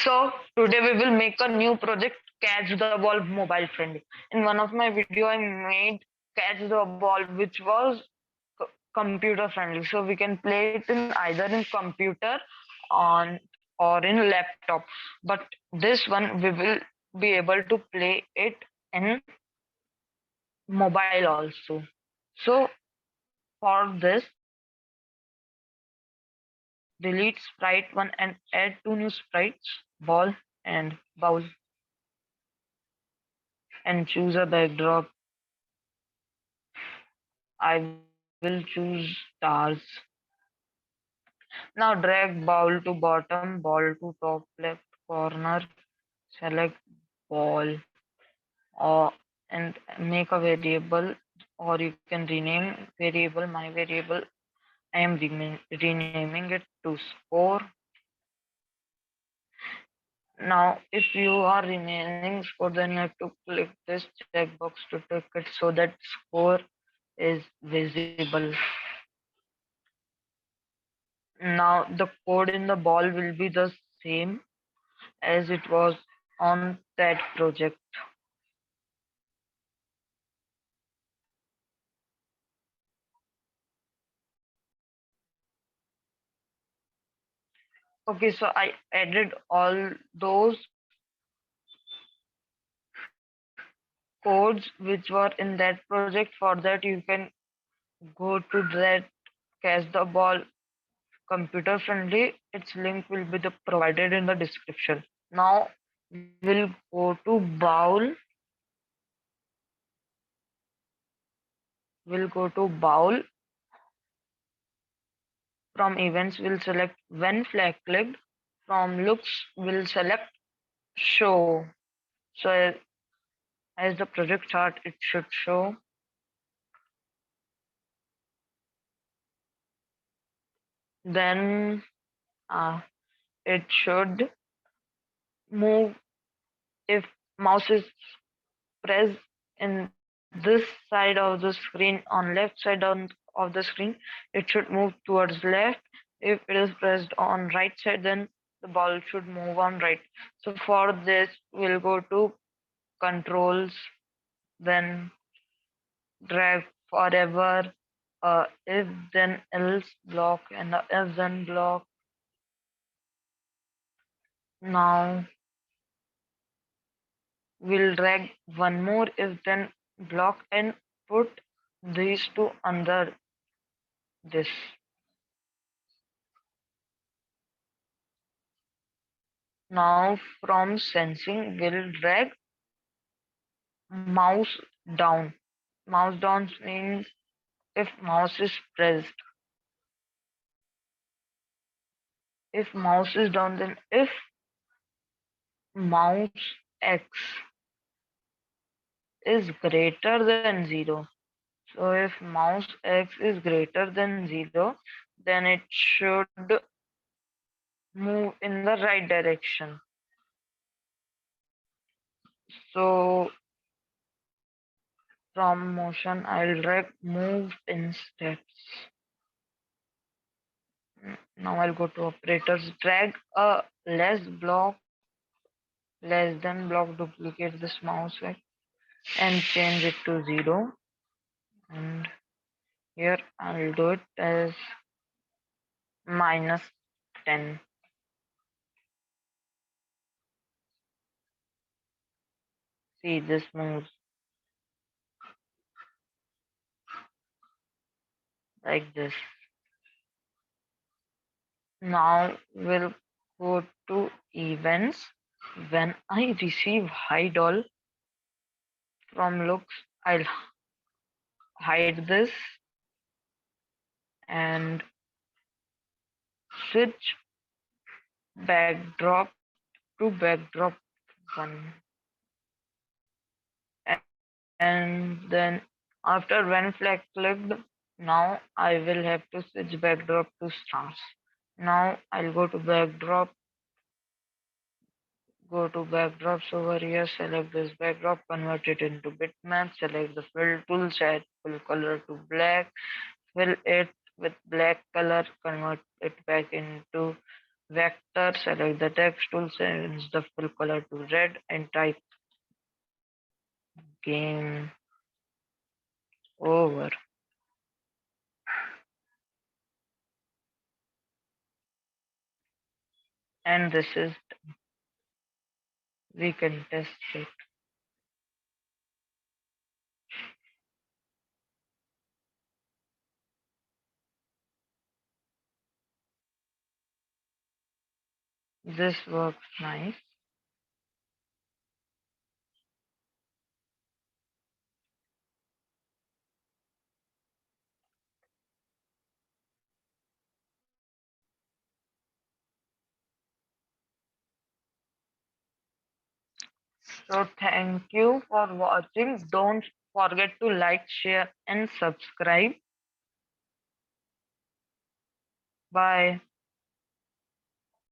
So today we will make a new project, Catch the Ball mobile friendly. In one of my video, I made Catch the Ball, which was computer friendly. So we can play it in either in computer on or in laptop. But this one we will be able to play it in mobile also. So for this, delete sprite one and add two new sprites, ball and bowl, and choose a backdrop. I will choose stars. Now drag bowl to bottom, ball to top left corner, select ball or and make a variable, or you can rename variable. My variable, I am renaming it to score. Now if you are renaming score, then you have to click this checkbox to take it so that score is visible. Now the code in the ball will be the same as it was on that project. Okay, so I added all those codes which were in that project. For that, you can go to that Catch the Ball computer friendly. Its link will be provided in the description. Now we'll go to bowl. We'll go to bowl. From events, we'll select when flag clicked. From looks, we'll select show. So as the project chart, it should show. Then it should move if mouse is pressed in this side of the screen, on left side of the screen, it should move towards left. If it is pressed on right side, then the ball should move on right. So for this, we'll go to controls, then drag forever, if then else block, and the if then block. Now we'll drag one more if then block and put these two under this. Now from sensing, we'll drag mouse down. Mouse down means if mouse is pressed. If mouse is down, then if mouse X is greater than 0. So if mouse X is greater than 0, then it should move in the right direction. So from motion, I'll drag move in steps. Now I'll go to operators, drag a less than block, duplicate this mouse back and change it to 0. And here I'll do it as minus 10. See, this moves like this. Now we'll go to events. When I receive hide all from looks, I'll hide this and switch backdrop to backdrop 1. And then after when flag clicked, now I will have to switch backdrop to stars. Now I'll go to backdrops over here, select this backdrop, convert it into bitmap, select the fill tool, set full color to black, fill it with black color, convert it back into vector, select the text tool, change the fill color to red and type game over. And this is, we can test it. This works nice. So thank you for watching. Don't forget to like, share and subscribe. Bye.